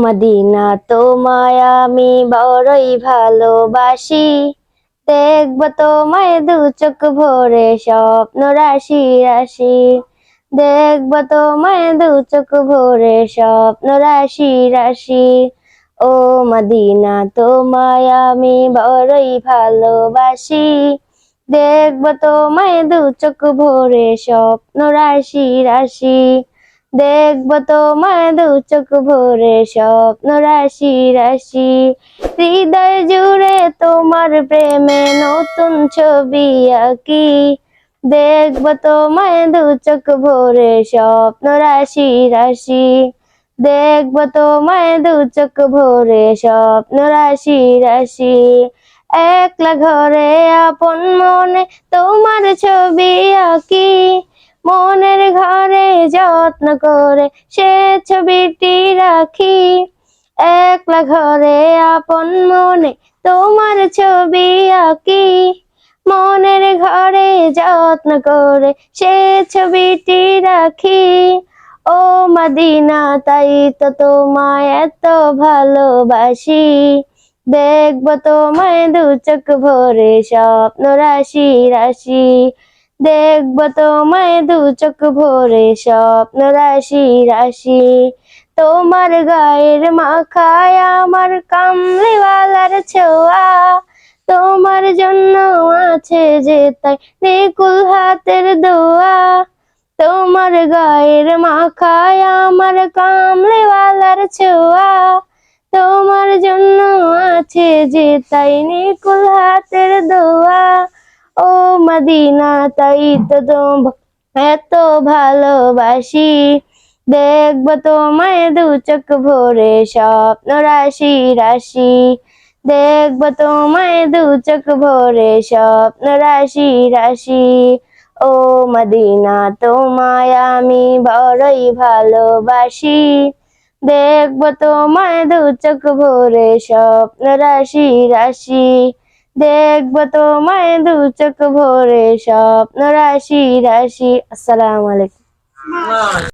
Medina তোমায় আমি বড়ই ভালোবাসি, দেখব তোমায় দু চোখ ভরে স্বপ্ন রাশি রাশি, দেখব তোমায় দু চোখ ভরে স্বপ্ন রাশি রাশি। ও মদিনা তোমায় আমি বড়ই ভালোবাসি, দেখব তোমায় দু চোখ ভরে স্বপ্ন রাশি রাশি, দেখব তোমায় দু চোখ ভরে স্বপ্ন রাশি রাশি। হৃদয় জুড়ে তোমার প্রেমে নতুন ছবি আঁকি, দেখব তোমায় দু চোখ ভরে স্বপ্ন রাশি রাশি, দেখব তোমায় দু চোখ ভরে স্বপ্ন রাশি রাশি। একলা ঘরে আপন মনে তোমার ছবি আঁকি, মনের ঘরে যত্ন করে সে ছবিটি রাখি। একলা ঘরে আপন মনে তোমার ছবি আঁকি, মনের ঘরে যত্ন করে সে ছবিটি রাখি। ও মদিনা তাই তো তোমায় এত ভালোবাসি, দেখব তোমায় দু চোখ ভরে স্বপ্ন রাশি রাশি, দেখব তোমায় দু চোখ ভরে স্বপ্ন রাশি রাশি। তোমার গায়ের মাখায় আমার কামলিওয়ালার ছোঁয়া, তোমার জন্য আছে যে তাই নিকুল হাতের দোয়া। তোমার গায়ের মাখায় আমার কামলিওয়ালার ছোঁয়া, তোমার জন্য আছে যে তাই নিকুল হাতের দোয়া। ও মদিনা তাই তো এত ভালোবাসি, দেখব তোমায় দু চোখ ভরে স্বপ্ন রাশি রাশি, দেখব তোমায় দু চোখ ভরে স্বপ্ন রাশি রাশি। ও মদিনা তোমায় আমি বড়ই ভালোবাসি, দেখব তোমায় দু চোখ ভরে স্বপ্ন রাশি রাশি, দেখব তোমায় দু চোখ ভরে স্বপ্ন রাশি রাশি। আসসালামু আলাইকুম।